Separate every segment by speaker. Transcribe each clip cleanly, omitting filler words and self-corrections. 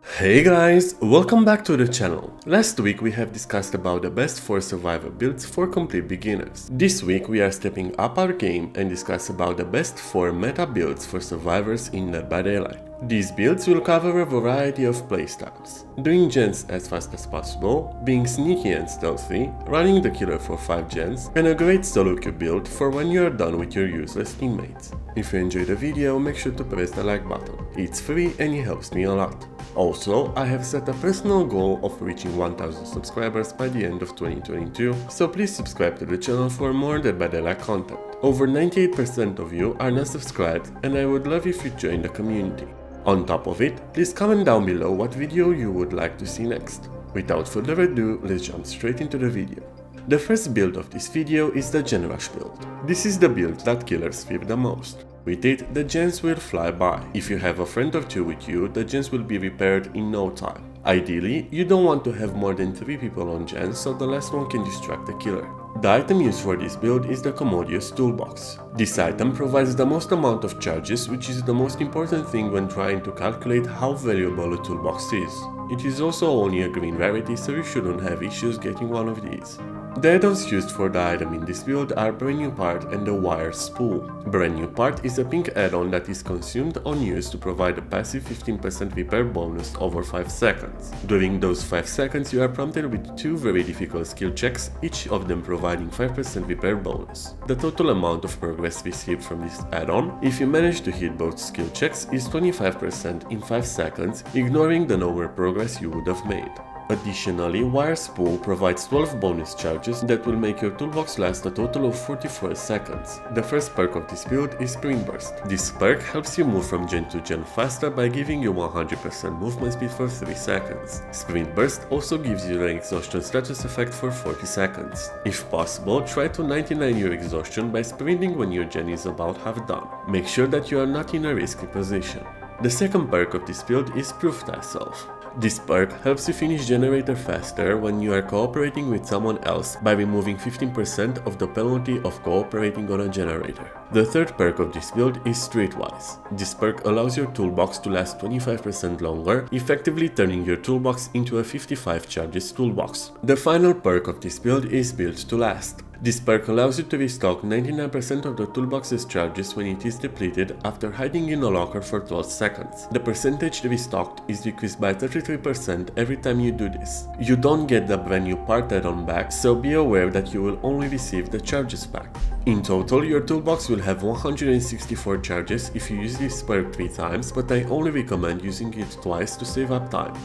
Speaker 1: Hey guys, welcome back to the channel. Last week we have discussed about the best 4 survivor builds for complete beginners. This week we are stepping up our game and discuss about the best 4 meta builds for survivors in Dead by Daylight. These builds will cover a variety of playstyles, doing gens as fast as possible, being sneaky and stealthy, running the killer for 5 gens, and a great solo queue build for when you are done with your useless teammates. If you enjoyed the video, make sure to press the like button. It's free and it helps me a lot. Also, I have set a personal goal of reaching 1000 subscribers by the end of 2022, so please subscribe to the channel for more Dead by Daylight content. Over 98% of you are not subscribed and I would love if you join the community. On top of it, please comment down below what video you would like to see next. Without further ado, let's jump straight into the video. The first build of this video is the Gen Rush build. This is the build that killers fear the most. With it, the gens will fly by. If you have a friend or 2 with you, the gens will be repaired in no time. Ideally, you don't want to have more than 3 people on gens so the last one can distract the killer. The item used for this build is the Commodious Toolbox. This item provides the most amount of charges, which is the most important thing when trying to calculate how valuable a toolbox is. It is also only a green rarity, so you shouldn't have issues getting one of these. The add-ons used for the item in this build are Brand New Part and the Wire Spool. Brand New Part is a pink add-on that is consumed on use to provide a passive 15% repair bonus over 5 seconds. During those 5 seconds you are prompted with 2 very difficult skill checks, each of them providing 5% repair bonus. The total amount of progress received from this add-on, if you manage to hit both skill checks, is 25% in 5 seconds, ignoring the lower progress you would have made. Additionally, Wire Spool provides 12 bonus charges that will make your toolbox last a total of 44 seconds. The first perk of this build is Sprint Burst. This perk helps you move from gen to gen faster by giving you 100% movement speed for 3 seconds. Sprint Burst also gives you an exhaustion status effect for 40 seconds. If possible, try to 99 your exhaustion by sprinting when your gen is about half done. Make sure that you are not in a risky position. The second perk of this build is Proof Thyself. This perk helps you finish generator faster when you are cooperating with someone else by removing 15% of the penalty of cooperating on a generator. The third perk of this build is Streetwise. This perk allows your toolbox to last 25% longer, effectively turning your toolbox into a 55 charges toolbox. The final perk of this build is Built to Last. This perk allows you to restock 99% of the toolbox's charges when it is depleted after hiding in a locker for 12 seconds. The percentage restocked is decreased by 33% every time you do this. You don't get the Brand New Part add-on back, so be aware that you will only receive the charges back. In total, your toolbox will have 164 charges if you use this perk 3 times, but I only recommend using it twice to save up time.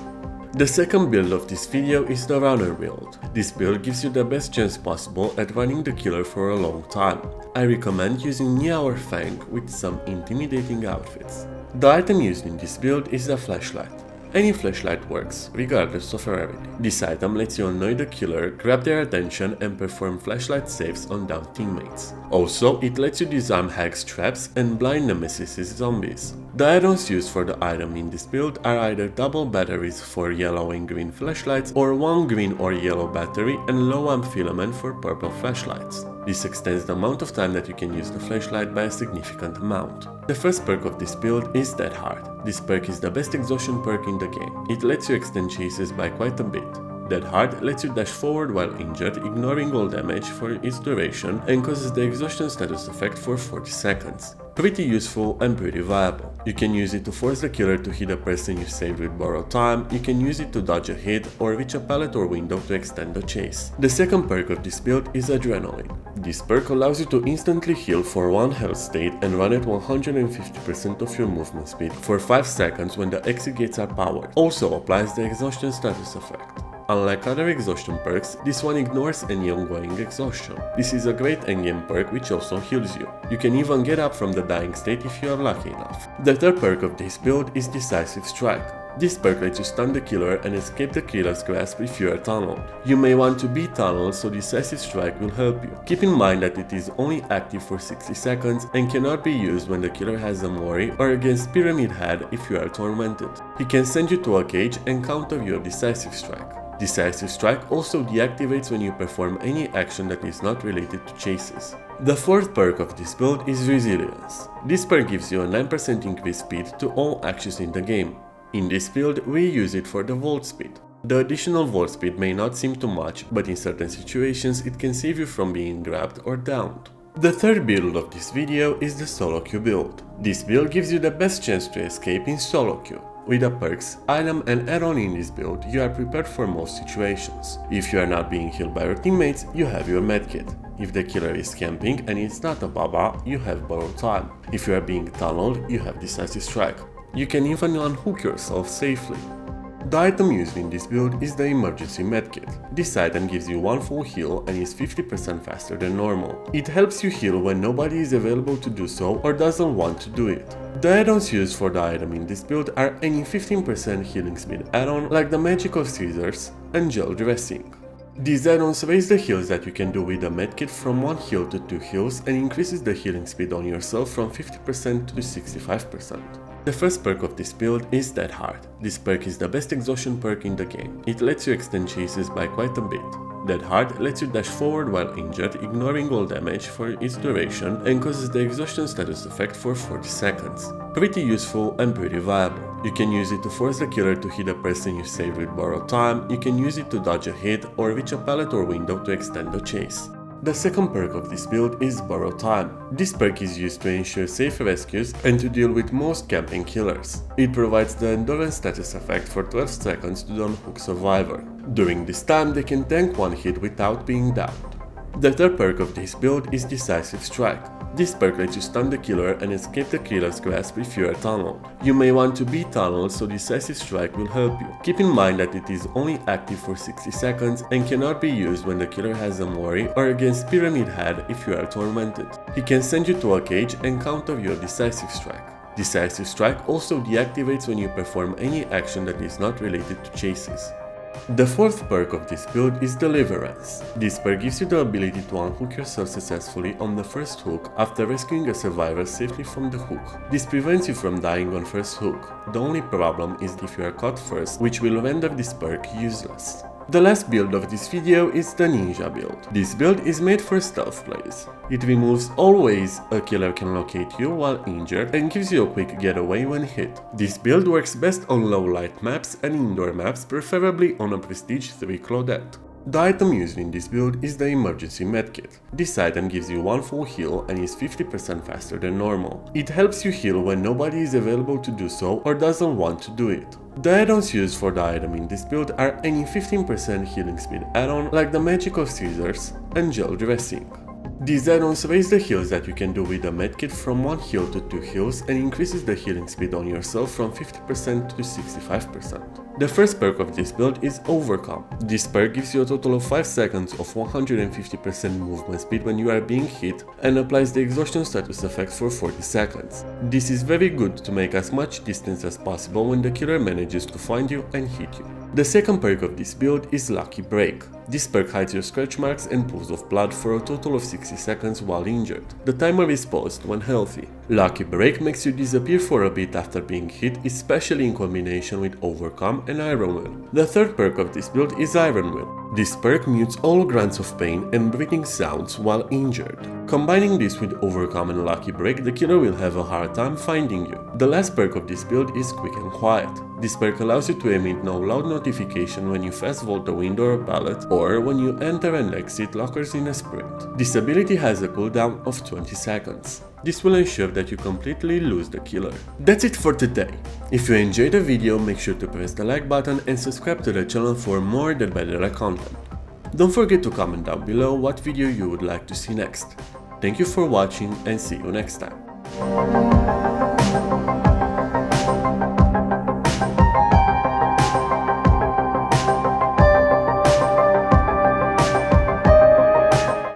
Speaker 1: The second build of this video is the Runner build. This build gives you the best chance possible at running the killer for a long time. I recommend using Nia or Fang with some intimidating outfits. The item used in this build is a flashlight. Any flashlight works, regardless of rarity. This item lets you annoy the killer, grab their attention and perform flashlight saves on downed teammates. Also, it lets you disarm hags, traps and blind nemesis's zombies. The add-ons used for the item in this build are either double batteries for yellow and green flashlights or 1 green or yellow battery and low amp filament for purple flashlights. This extends the amount of time that you can use the flashlight by a significant amount. The first perk of this build is Dead Hard. This perk is the best exhaustion perk in the game. It lets you extend chases by quite a bit. Dead Hard lets you dash forward while injured, ignoring all damage for its duration, and causes the exhaustion status effect for 40 seconds. Pretty useful and pretty viable. You can use it to force the killer to hit a person you saved with borrowed time, you can use it to dodge a hit or reach a pallet or window to extend the chase. The second perk of this build is Adrenaline. This perk allows you to instantly heal for 1 health state and run at 150% of your movement speed for 5 seconds when the exit gates are powered. Also applies the exhaustion status effect. Unlike other exhaustion perks, this one ignores any ongoing exhaustion. This is a great endgame perk which also heals you. You can even get up from the dying state if you are lucky enough. The third perk of this build is Decisive Strike. This perk lets you stun the killer and escape the killer's grasp if you are tunneled. You may want to be tunneled, so Decisive Strike will help you. Keep in mind that it is only active for 60 seconds and cannot be used when the killer has a Mori or against Pyramid Head if you are tormented. He can send you to a cage and counter your Decisive Strike. Decisive Strike also deactivates when you perform any action that is not related to chases. The fourth perk of this build is Resilience. This perk gives you a 9% increased speed to all actions in the game. In this build, we use it for the vault speed. The additional vault speed may not seem too much, but in certain situations it can save you from being grabbed or downed. The third build of this video is the solo queue build. This build gives you the best chance to escape in solo queue. With the perks, item and add-on in this build, you are prepared for most situations. If you are not being healed by your teammates, you have your medkit. If the killer is camping and it's not a baba, you have borrowed time. If you are being tunneled, you have decisive strike. You can even unhook yourself safely. The item used in this build is the emergency medkit. This item gives you one full heal and is 50% faster than normal. It helps you heal when nobody is available to do so or doesn't want to do it. The add-ons used for the item in this build are any 15% healing speed add-on like the magical scissors and gel dressing. These add-ons raise the heals that you can do with the medkit from 1 heal to 2 heals and increases the healing speed on yourself from 50% to 65%. The first perk of this build is Dead Hard. This perk is the best exhaustion perk in the game. It lets you extend chases by quite a bit. Dead Hard lets you dash forward while injured, ignoring all damage for its duration, and causes the exhaustion status effect for 40 seconds. Pretty useful and pretty viable. You can use it to force the killer to hit a person you saved with borrowed time, you can use it to dodge a hit or reach a pallet or window to extend the chase. The second perk of this build is Borrow Time. This perk is used to ensure safe rescues and to deal with most camping killers. It provides the endurance status effect for 12 seconds to the unhook survivor. During this time they can tank one hit without being downed. The third perk of this build is Decisive Strike. This perk lets you stun the killer and escape the killer's grasp if you are tunneled. You may want to be tunneled, so Decisive Strike will help you. Keep in mind that it is only active for 60 seconds and cannot be used when the killer has a Mori or against Pyramid Head if you are tormented. He can send you to a cage and counter your Decisive Strike. Decisive Strike also deactivates when you perform any action that is not related to chases. The fourth perk of this build is Deliverance. This perk gives you the ability to unhook yourself successfully on the first hook after rescuing a survivor safely from the hook. This prevents you from dying on first hook. The only problem is if you are caught first, which will render this perk useless. The last build of this video is the Ninja build. This build is made for stealth plays. It removes all ways a killer can locate you while injured and gives you a quick getaway when hit. This build works best on low light maps and indoor maps, preferably on a Prestige 3 Claudette. The item used in this build is the emergency medkit. This item gives you one full heal and is 50% faster than normal. It helps you heal when nobody is available to do so or doesn't want to do it. The add-ons used for the item in this build are any 15% healing speed add-on like the magical scissors and gel dressing. These add-ons raise the heals that you can do with the medkit from 1 heal to 2 heals and increases the healing speed on yourself from 50% to 65%. The first perk of this build is Overcome. This perk gives you a total of 5 seconds of 150% movement speed when you are being hit and applies the exhaustion status effect for 40 seconds. This is very good to make as much distance as possible when the killer manages to find you and hit you. The second perk of this build is Lucky Break. This perk hides your scratch marks and pools of blood for a total of 60 seconds while injured. The timer is paused when healthy. Lucky Break makes you disappear for a bit after being hit, especially in combination with Overcome and Iron Will. The third perk of this build is Iron Will. This perk mutes all grunts of pain and breathing sounds while injured. Combining this with Overcome and Lucky Break, the killer will have a hard time finding you. The last perk of this build is Quick and Quiet. This perk allows you to emit no loud notification when you fast vault a window or pallet or when you enter and exit lockers in a sprint. This ability has a cooldown of 20 seconds. This will ensure that you completely lose the killer. That's it for today. If you enjoyed the video, make sure to press the like button and subscribe to the channel for more Dead by Daylight content. Don't forget to comment down below what video you would like to see next. Thank you for watching and see you next time.